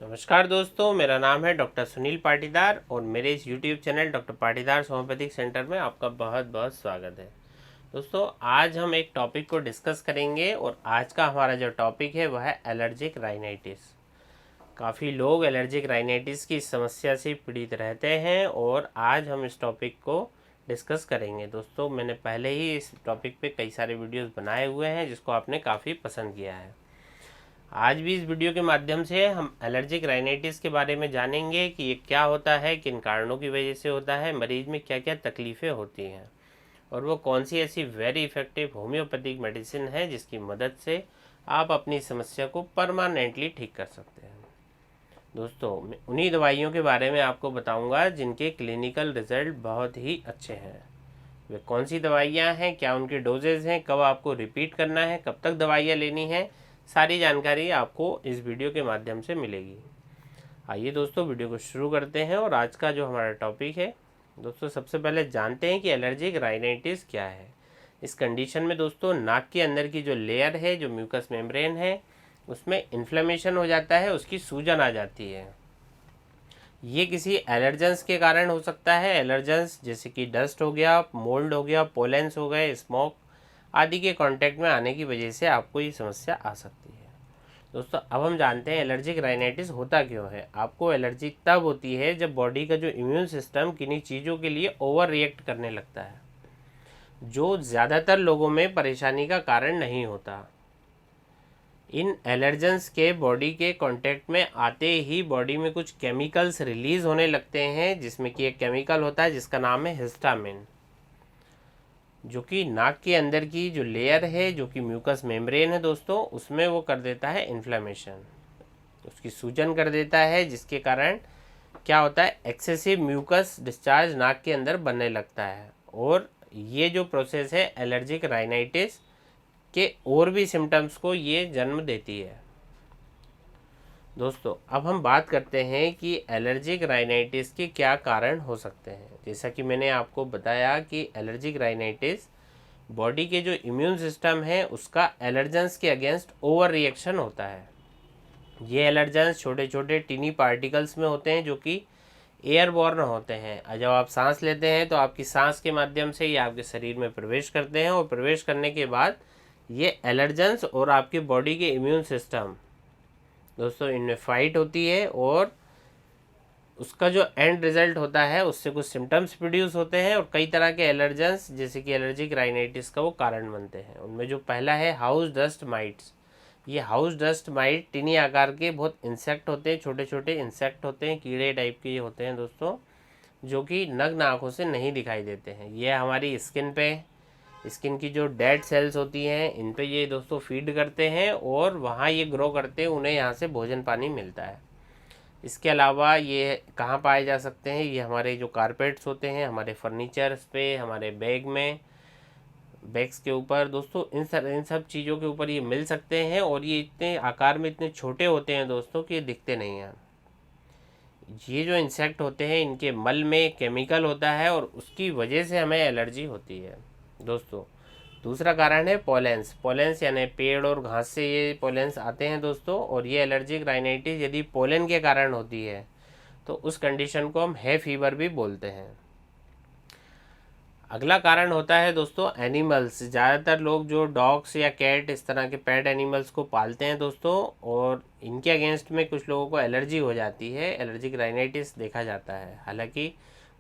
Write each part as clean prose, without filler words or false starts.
नमस्कार दोस्तों, मेरा नाम है डॉक्टर सुनील पाटीदार और मेरे इस YouTube channel doctor Patidar homeopathic centre में आपका बहुत बहुत स्वागत है। दोस्तों, आज हम एक टॉपिक को डिस्कस करेंगे और आज का हमारा जो टॉपिक है वह है एलर्जिक राइनाइटिस। काफ़ी लोग एलर्जिक राइनाइटिस की समस्या से पीड़ित रहते हैं और आज हम इस टॉपिक को डिस्कस करेंगे। दोस्तों, मैंने पहले ही इस टॉपिक पे कई सारे वीडियोस बनाए हुए हैं जिसको आपने काफ़ी पसंद किया है। आज भी इस वीडियो के माध्यम से हम एलर्जिक राइनाइटिस के बारे में जानेंगे कि ये क्या होता है, किन कारणों की वजह से होता है, मरीज में क्या क्या तकलीफ़ें होती हैं और वो कौन सी ऐसी वेरी इफ़ेक्टिव होम्योपैथिक मेडिसिन है जिसकी मदद से आप अपनी समस्या को परमानेंटली ठीक कर सकते हैं। दोस्तों, मैं उन्हीं दवाइयों के बारे में आपको बताऊंगा जिनके क्लिनिकल रिजल्ट बहुत ही अच्छे हैं। वे कौन सी दवाइयाँ हैं, क्या उनके डोजेज़ हैं, कब आपको रिपीट करना है, कब तक दवाइयाँ लेनी है, सारी जानकारी आपको इस वीडियो के माध्यम से मिलेगी। आइए दोस्तों, वीडियो को शुरू करते हैं और आज का जो हमारा टॉपिक है दोस्तों, सबसे पहले जानते हैं कि एलर्जिक राइनाइटिस क्या है। इस कंडीशन में दोस्तों नाक के अंदर की जो लेयर है, जो म्यूकस मेम्ब्रेन है, उसमें इन्फ्लेमेशन हो जाता है, उसकी सूजन आ जाती है। ये किसी एलर्जेंस के कारण हो सकता है। एलर्जेंस जैसे कि डस्ट हो गया, मोल्ड हो गया, पोलेंस हो गए, स्मोक आदि के कांटेक्ट में आने की वजह से आपको ये समस्या आ सकती है। दोस्तों, अब हम जानते हैं एलर्जिक राइनाइटिस होता क्यों है। आपको एलर्जी तब होती है जब बॉडी का जो इम्यून सिस्टम किन्हीं चीज़ों के लिए ओवर रिएक्ट करने लगता है, जो ज़्यादातर लोगों में परेशानी का कारण नहीं होता। इन एलर्जेंस के बॉडी के कांटेक्ट में आते ही बॉडी में कुछ केमिकल्स रिलीज होने लगते हैं, जिसमें कि एक केमिकल होता है जिसका नाम है हिस्टामिन, जो कि नाक के अंदर की जो लेयर है, जो कि म्यूकस मेम्ब्रेन है दोस्तों, उसमें वो कर देता है इन्फ्लेमेशन, उसकी सूजन कर देता है, जिसके कारण क्या होता है, एक्सेसिव म्यूकस डिस्चार्ज नाक के अंदर बनने लगता है और ये जो प्रोसेस है एलर्जिक राइनाइटिस के और भी सिम्टम्स को ये जन्म देती है। दोस्तों, अब हम बात करते हैं कि एलर्जिक राइनाइटिस के क्या कारण हो सकते हैं। जैसा कि मैंने आपको बताया कि एलर्जिक राइनाइटिस बॉडी के जो इम्यून सिस्टम है उसका एलर्जेंस के अगेंस्ट ओवर रिएक्शन होता है। ये एलर्जेंस छोटे छोटे टीनी पार्टिकल्स में होते हैं जो कि एयरबॉर्न होते हैं। जब आप सांस लेते हैं तो आपकी सांस के माध्यम से ये आपके शरीर में प्रवेश करते हैं और प्रवेश करने के बाद ये एलर्जेंस और आपकी बॉडी के इम्यून सिस्टम दोस्तों इनमें फाइट होती है और उसका जो एंड रिजल्ट होता है उससे कुछ सिम्टम्स प्रोड्यूस होते हैं और कई तरह के एलर्जेंस जैसे कि एलर्जिक राइनाइटिस का वो कारण बनते हैं। उनमें जो पहला है हाउस डस्ट माइट्स। ये हाउस डस्ट माइट टिनी आकार के बहुत इंसेक्ट होते हैं, छोटे छोटे इंसेक्ट होते हैं, कीड़े टाइप के ये होते हैं दोस्तों, जो कि नग्न आँखों से नहीं दिखाई देते हैं। ये हमारी स्किन की जो डेड सेल्स होती हैं इन पे ये दोस्तों फीड करते हैं और वहाँ ये ग्रो करते हैं, उन्हें यहाँ से भोजन पानी मिलता है। इसके अलावा ये कहाँ पाए जा सकते हैं, ये हमारे जो कारपेट्स होते हैं, हमारे फर्नीचर्स पे, हमारे बैग्स के ऊपर दोस्तों, इन सब चीज़ों के ऊपर ये मिल सकते हैं और ये इतने आकार में इतने छोटे होते हैं दोस्तों कि ये दिखते नहीं हैं। ये जो इंसेक्ट होते हैं इनके मल में केमिकल होता है और उसकी वजह से हमें एलर्जी होती है। दोस्तों, दूसरा कारण है पोलेंस यानी पेड़ और घास से ये पोलेंस आते हैं दोस्तों, और ये एलर्जिक राइनाइटिस यदि पोलन के कारण होती है तो उस कंडीशन को हम है फीवर भी बोलते हैं। अगला कारण होता है दोस्तों एनिमल्स। ज़्यादातर लोग जो डॉग्स या कैट इस तरह के पेट एनिमल्स को पालते हैं दोस्तों, और इनके अगेंस्ट में कुछ लोगों को एलर्जी हो जाती है, एलर्जिक राइनाइटिस देखा जाता है। हालांकि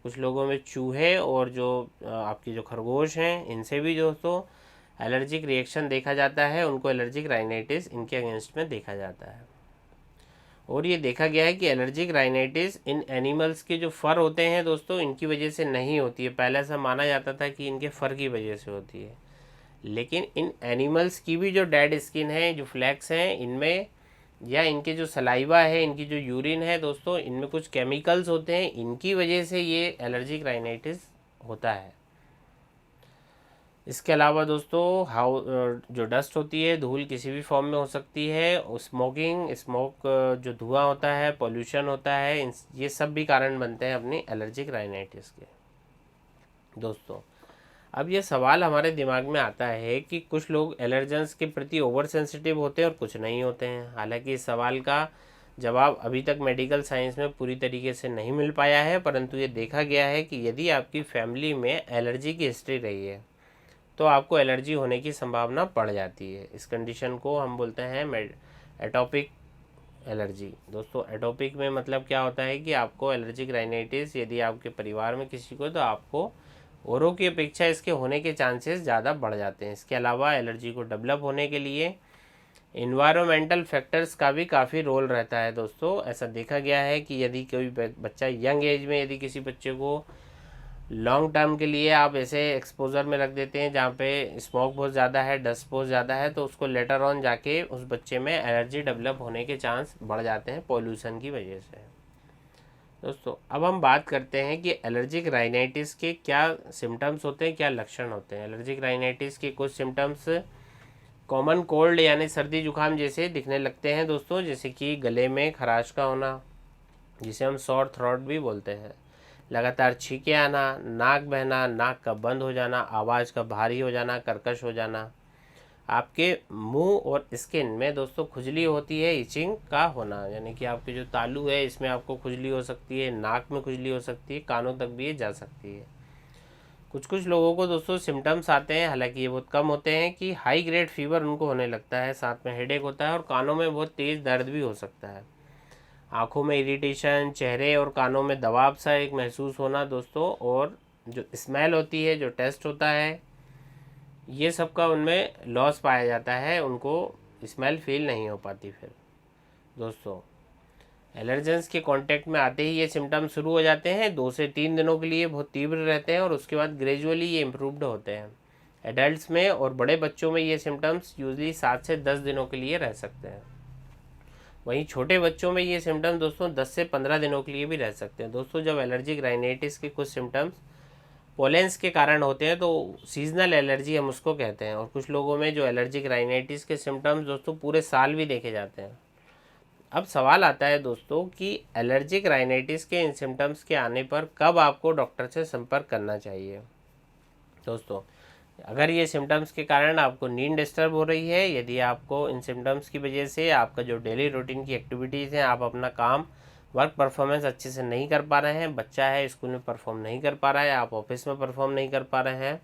कुछ लोगों में चूहे और जो आपकी जो खरगोश हैं इनसे भी दोस्तों एलर्जिक रिएक्शन देखा जाता है, उनको एलर्जिक राइनाइटिस इनके अगेंस्ट में देखा जाता है। और ये देखा गया है कि एलर्जिक राइनाइटिस इन एनिमल्स के जो फर होते हैं दोस्तों इनकी वजह से नहीं होती है। पहले ऐसा माना जाता था कि इनके फर की वजह से होती है, लेकिन इन एनिमल्स की भी जो डेड स्किन है, जो फ्लैक्स हैं इनमें, या इनके जो सलाइवा है, इनकी जो यूरिन है दोस्तों, इनमें कुछ केमिकल्स होते हैं, इनकी वजह से ये एलर्जिक राइनाइटिस होता है। इसके अलावा दोस्तों जो डस्ट होती है, धूल किसी भी फॉर्म में हो सकती है, स्मोक जो धुआं होता है, पोल्यूशन होता है, ये सब भी कारण बनते हैं अपनी एलर्जिक राइनाइटिस के। दोस्तों, अब ये सवाल हमारे दिमाग में आता है कि कुछ लोग एलर्जेंस के प्रति ओवर सेंसिटिव होते हैं और कुछ नहीं होते हैं। हालांकि इस सवाल का जवाब अभी तक मेडिकल साइंस में पूरी तरीके से नहीं मिल पाया है, परंतु ये देखा गया है कि यदि आपकी फैमिली में एलर्जी की हिस्ट्री रही है तो आपको एलर्जी होने की संभावना बढ़ जाती है। इस कंडीशन को हम बोलते हैं एटोपिक एलर्जी। दोस्तों एटोपिक में मतलब क्या होता है कि आपको एलर्जिक राइनाइटिस यदि आपके परिवार में किसी को, तो आपको औरों की अपेक्षा इसके होने के चांसेस ज़्यादा बढ़ जाते हैं। इसके अलावा एलर्जी को डेवलप होने के लिए इन्वायरमेंटल फैक्टर्स का भी काफ़ी रोल रहता है। दोस्तों ऐसा देखा गया है कि यदि कोई बच्चा यंग एज में, यदि किसी बच्चे को लॉन्ग टर्म के लिए आप ऐसे एक्सपोजर में रख देते हैं जहाँ पे स्मोक बहुत ज़्यादा है, डस्ट बहुत ज़्यादा है, तो उसको लेटर ऑन जाके उस बच्चे में एलर्जी डेवलप होने के चांस बढ़ जाते हैं पॉल्यूशन की वजह से। दोस्तों अब हम बात करते हैं कि एलर्जिक राइनाइटिस के क्या सिम्टम्स होते हैं, क्या लक्षण होते हैं। एलर्जिक राइनाइटिस के कुछ सिम्टम्स कॉमन कोल्ड यानी सर्दी जुकाम जैसे दिखने लगते हैं दोस्तों, जैसे कि गले में खराश का होना, जिसे हम सॉर थ्रोट भी बोलते हैं, लगातार छींके आना, नाक बहना, नाक का बंद हो जाना, आवाज़ का भारी हो जाना, कर्कश हो जाना, आपके मुंह और स्किन में दोस्तों खुजली होती है, इचिंग का होना, यानी कि आपके जो तालू है इसमें आपको खुजली हो सकती है, नाक में खुजली हो सकती है, कानों तक भी ये जा सकती है। कुछ लोगों को दोस्तों सिम्टम्स आते हैं, हालांकि ये बहुत कम होते हैं, कि हाई ग्रेड फीवर उनको होने लगता है, साथ में हेडेक होता है और कानों में बहुत तेज़ दर्द भी हो सकता है। आँखों में इरिटेशन, चेहरे और कानों में दबाव सा एक महसूस होना दोस्तों, और जो स्मेल होती है, जो टेस्ट होता है, ये सब का उनमें लॉस पाया जाता है, उनको स्मेल फील नहीं हो पाती। फिर दोस्तों एलर्जेंस के कांटेक्ट में आते ही ये सिम्टम्स शुरू हो जाते हैं, 2 से 3 दिनों के लिए बहुत तीव्र रहते हैं और उसके बाद ग्रेजुअली ये इम्प्रूव्ड होते हैं। एडल्ट्स में और बड़े बच्चों में ये सिम्टम्स यूजली 7 से 10 दिनों के लिए रह सकते हैं। वहीं छोटे बच्चों में ये सिम्टम्स दोस्तों 10 से 15 दिनों के लिए भी रह सकते हैं। दोस्तों जब एलर्जिक राइनाइटिस के कुछ सिम्टम्स पोलेंस के कारण होते हैं तो सीजनल एलर्जी हम उसको कहते हैं, और कुछ लोगों में जो एलर्जिक राइनाइटिस के सिम्टम्स दोस्तों पूरे साल भी देखे जाते हैं। अब सवाल आता है दोस्तों कि एलर्जिक राइनाइटिस के इन सिम्टम्स के आने पर कब आपको डॉक्टर से संपर्क करना चाहिए। दोस्तों अगर ये सिम्टम्स के कारण आपको नींद डिस्टर्ब हो रही है, यदि आपको इन सिम्टम्स की वजह से आपका जो डेली रूटीन की एक्टिविटीज़ हैं, आप अपना काम, वर्क परफॉर्मेंस अच्छे से नहीं कर पा रहे हैं, बच्चा है स्कूल में परफॉर्म नहीं कर पा रहा है, आप ऑफिस में परफॉर्म नहीं कर पा रहे हैं,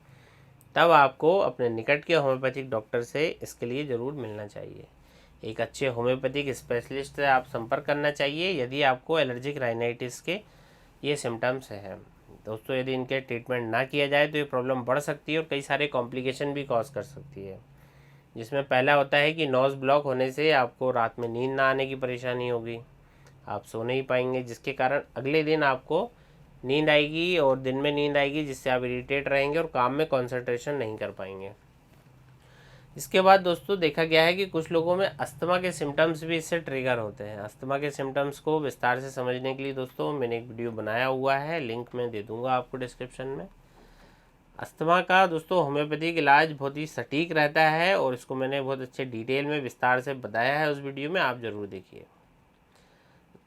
तब आपको अपने निकट के होम्योपैथिक डॉक्टर से इसके लिए ज़रूर मिलना चाहिए। एक अच्छे होम्योपैथिक स्पेशलिस्ट से आप संपर्क करना चाहिए यदि आपको एलर्जिक राइनाइटिस के ये सिम्टम्स हैं। दोस्तों यदि इनके ट्रीटमेंट ना किया जाए तो ये प्रॉब्लम बढ़ सकती है और कई सारे कॉम्प्लिकेशन भी कॉज कर सकती है, जिसमें पहला होता है कि नोज़ ब्लॉक होने से आपको रात में नींद ना आने की परेशानी होगी, आप सो नहीं पाएंगे, जिसके कारण अगले दिन आपको नींद आएगी और दिन में नींद आएगी, जिससे आप इरिटेट रहेंगे और काम में कंसंट्रेशन नहीं कर पाएंगे। इसके बाद दोस्तों देखा गया है कि कुछ लोगों में अस्थमा के सिम्टम्स भी इससे ट्रिगर होते हैं। अस्थमा के सिम्टम्स को विस्तार से समझने के लिए दोस्तों मैंने एक वीडियो बनाया हुआ है, लिंक मैं दे दूंगा आपको डिस्क्रिप्शन में। अस्थमा का दोस्तों होम्योपैथिक इलाज बहुत ही सटीक रहता है और इसको मैंने बहुत अच्छे डिटेल में विस्तार से बताया है उस वीडियो में, आप ज़रूर देखिए।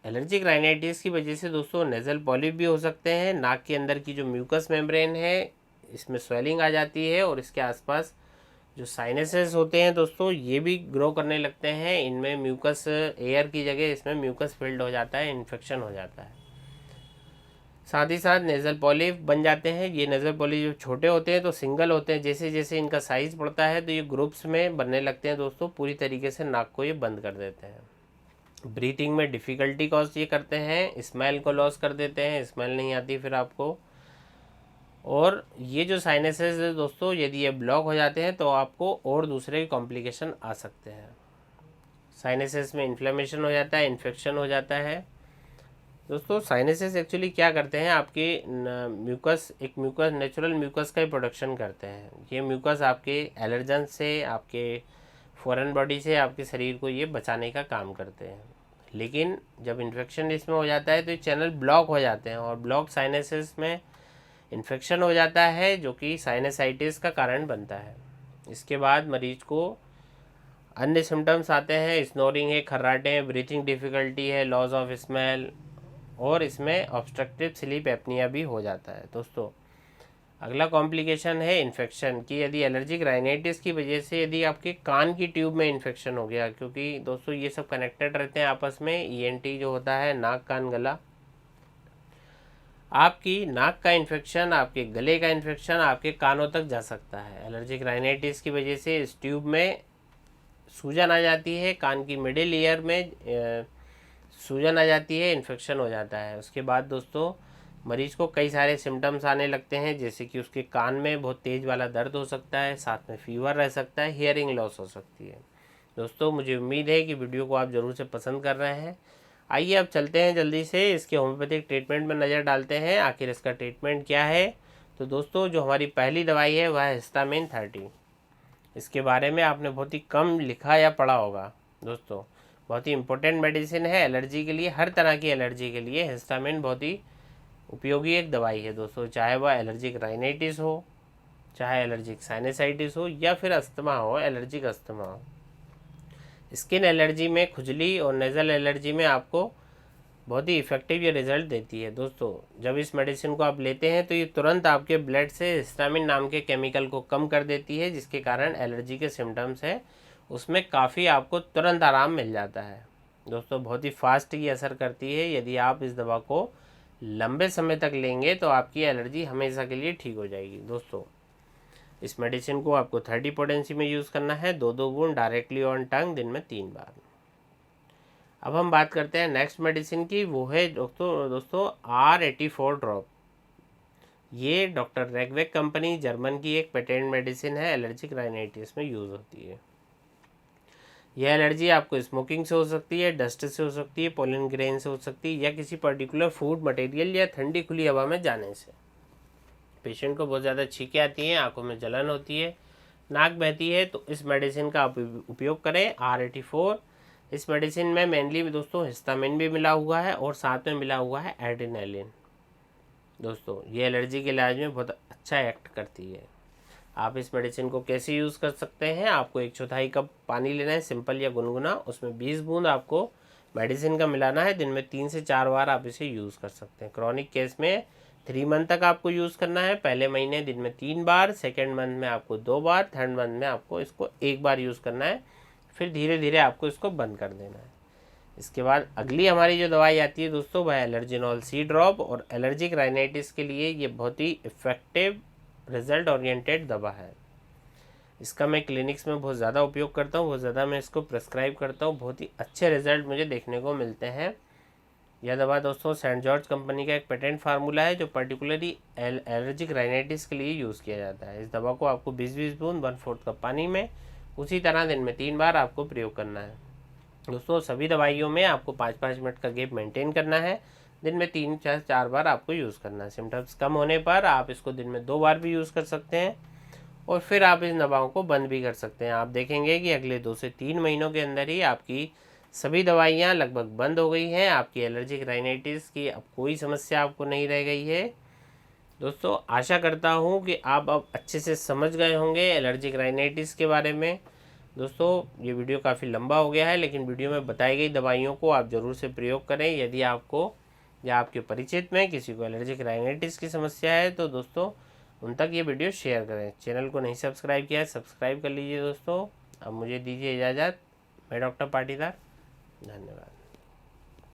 एलर्जिक राइनाइटिस की वजह से दोस्तों नेज़ल पॉलिप भी हो सकते हैं। नाक के अंदर की जो म्यूकस मेम्ब्रेन है इसमें स्वेलिंग आ जाती है और इसके आसपास जो साइनसेस होते हैं दोस्तों ये भी ग्रो करने लगते हैं। इनमें म्यूकस, एयर की जगह इसमें म्यूकस फिल्ड हो जाता है, इन्फेक्शन हो जाता है। साथ ही साथ नेज़ल पॉलिप बन जाते हैं। ये नेज़ल पॉलिप जब छोटे होते हैं तो सिंगल होते हैं, जैसे जैसे इनका साइज़ बढ़ता है तो ये ग्रुप्स में बनने लगते हैं दोस्तों, पूरी तरीके से नाक को ये बंद कर देते हैं। ब्रीथिंग में डिफ़िकल्टी कॉज ये करते हैं, स्मेल को लॉस कर देते हैं, स्मेल नहीं आती फिर आपको। और ये जो साइनसेस है दोस्तों यदि ये ब्लॉक हो जाते हैं तो आपको और दूसरे कॉम्प्लिकेशन आ सकते हैं। साइनसेस में इन्फ्लेमेशन हो जाता है, इन्फेक्शन हो जाता है। दोस्तों साइनसेस एक्चुअली क्या करते हैं, आपके म्यूकस, एक म्यूकस, नेचुरल म्यूकस का ही प्रोडक्शन करते हैं। ये म्यूकस आपके एलर्जन से, आपके फॉरेन बॉडी से आपके शरीर को ये बचाने का काम करते हैं। लेकिन जब इन्फेक्शन इसमें हो जाता है तो ये चैनल ब्लॉक हो जाते हैं और ब्लॉक साइनसेस में इन्फेक्शन हो जाता है जो कि साइनसाइटिस का कारण बनता है। इसके बाद मरीज को अन्य सिम्टम्स आते हैं, स्नोरिंग है, खर्राटे हैं, ब्रीथिंग डिफ़िकल्टी है, लॉस ऑफ स्मेल, और इसमें ऑब्स्ट्रक्टिव स्लीप एपनिया भी हो जाता है। दोस्तों अगला कॉम्प्लिकेशन है इन्फेक्शन की। यदि एलर्जिक राइनाइटिस की वजह से यदि आपके कान की ट्यूब में इन्फेक्शन हो गया, क्योंकि दोस्तों ये सब कनेक्टेड रहते हैं आपस में, ईएनटी जो होता है नाक कान गला, आपकी नाक का इन्फेक्शन, आपके गले का इन्फेक्शन आपके कानों तक जा सकता है। एलर्जिक राइनाइटिस की वजह से इस ट्यूब में सूजन आ जाती है, कान की मिडिल ईयर में सूजन आ जाती है, इन्फेक्शन हो जाता है। उसके बाद दोस्तों मरीज को कई सारे सिम्टम्स आने लगते हैं, जैसे कि उसके कान में बहुत तेज़ वाला दर्द हो सकता है, साथ में फीवर रह सकता है, हियरिंग लॉस हो सकती है। दोस्तों मुझे उम्मीद है कि वीडियो को आप ज़रूर से पसंद कर रहे हैं। आइए अब चलते हैं जल्दी से इसके होम्योपैथिक ट्रीटमेंट में नज़र डालते हैं, आखिर इसका ट्रीटमेंट क्या है। तो दोस्तों जो हमारी पहली दवाई है वह है हिस्टामिन 30। इसके बारे में आपने बहुत ही कम लिखा या पढ़ा होगा। दोस्तों बहुत ही इंपॉर्टेंट मेडिसिन है एलर्जी के लिए, हर तरह की एलर्जी के लिए हिस्टामिन बहुत ही उपयोगी एक दवाई है दोस्तों। चाहे वह एलर्जिक राइनाइटिस हो, चाहे एलर्जिक साइनसाइटिस हो, या फिर अस्थमा हो, एलर्जिक अस्थमा हो। स्किन एलर्जी में, खुजली और नेज़ल एलर्जी में आपको बहुत ही इफ़ेक्टिव ये रिज़ल्ट देती है। दोस्तों जब इस मेडिसिन को आप लेते हैं तो ये तुरंत आपके ब्लड से हिस्टामिन नाम के केमिकल को कम कर देती है, जिसके कारण एलर्जी के सिम्टम्स हैं उसमें काफ़ी आपको तुरंत आराम मिल जाता है। दोस्तों बहुत ही फास्ट ये असर करती है। यदि आप इस दवा को लंबे समय तक लेंगे तो आपकी एलर्जी हमेशा के लिए ठीक हो जाएगी। दोस्तों इस मेडिसिन को आपको 30 पोटेंसी में यूज़ करना है, 2-2 बूंद डायरेक्टली ऑन टंग, दिन में 3 बार। अब हम बात करते हैं नेक्स्ट मेडिसिन की, वो है दोस्तों R84 ड्रॉप। ये डॉक्टर रेगवेक कंपनी जर्मन की एक पेटेंट मेडिसिन है, एलर्जिक राइनाइटिस में यूज़ होती है। यह एलर्जी आपको स्मोकिंग से हो सकती है, डस्ट से हो सकती है, पोलन ग्रेन से हो सकती है, या किसी पर्टिकुलर फूड मटेरियल या ठंडी खुली हवा में जाने से। पेशेंट को बहुत ज़्यादा छींकें आती हैं, आंखों में जलन होती है, नाक बहती है, तो इस मेडिसिन का आप उपयोग करें R84। इस मेडिसिन में मेनली दोस्तों हिस्टामिन भी मिला हुआ है और साथ में मिला हुआ है एड्रेनालिन। दोस्तों ये एलर्जी के इलाज में बहुत अच्छा एक्ट करती है। आप इस मेडिसिन को कैसे यूज़ कर सकते हैं, आपको 1/4 कप पानी लेना है, सिंपल या गुनगुना, उसमें 20 बूंद आपको मेडिसिन का मिलाना है। दिन में 3 से 4 बार आप इसे यूज़ कर सकते हैं। क्रॉनिक केस में 3 मंथ तक आपको यूज़ करना है। पहले महीने दिन में 3 बार, सेकेंड मंथ में आपको 2 बार, थर्ड मंथ में आपको इसको 1 बार यूज़ करना है। फिर धीरे धीरे आपको इसको बंद कर देना है। इसके बाद अगली हमारी जो दवाई आती है दोस्तों वह एलर्जिनॉल C ड्रॉप, और एलर्जिक राइनाइटिस के लिए ये बहुत ही इफ़ेक्टिव रिजल्ट ओरिएंटेड दवा है। इसका मैं क्लिनिक्स में बहुत ज़्यादा उपयोग करता हूँ, बहुत ज़्यादा मैं इसको प्रेस्क्राइब करता हूँ, बहुत ही अच्छे रिजल्ट मुझे देखने को मिलते हैं। यह दवा दोस्तों सेंट जॉर्ज कंपनी का एक पेटेंट फार्मूला है जो पर्टिकुलरली एलर्जिक राइनाइटिस के लिए यूज़ किया जाता है। इस दवा को आपको 20-20 बूंद 1/4 कप पानी में उसी तरह दिन में 3 बार आपको प्रयोग करना है। दोस्तों सभी दवाइयों में आपको 5-5 मिनट का गैप मेंटेन करना है। दिन में 3 से 4 बार आपको यूज़ करना है। सिम्टम्स कम होने पर आप इसको दिन में 2 बार भी यूज़ कर सकते हैं, और फिर आप इन दवाओं को बंद भी कर सकते हैं। आप देखेंगे कि अगले 2 से 3 महीनों के अंदर ही आपकी सभी दवाइयाँ लगभग बंद हो गई हैं। आपकी एलर्जिक राइनाइटिस की अब कोई समस्या आपको नहीं रह गई है। दोस्तों आशा करता हूँ कि आप अब अच्छे से समझ गए होंगे एलर्जिक राइनाइटिस के बारे में। दोस्तों ये वीडियो काफ़ी लंबा हो गया है, लेकिन वीडियो में बताई गई दवाइयों को आप ज़रूर से प्रयोग करें। यदि आपको या आपके परिचित में किसी को एलर्जिक राइनाइटिस की समस्या है तो दोस्तों उन तक ये वीडियो शेयर करें। चैनल को नहीं सब्सक्राइब किया है, सब्सक्राइब कर लीजिए। दोस्तों अब मुझे दीजिए इजाज़त। मैं डॉक्टर पाटीदार, धन्यवाद।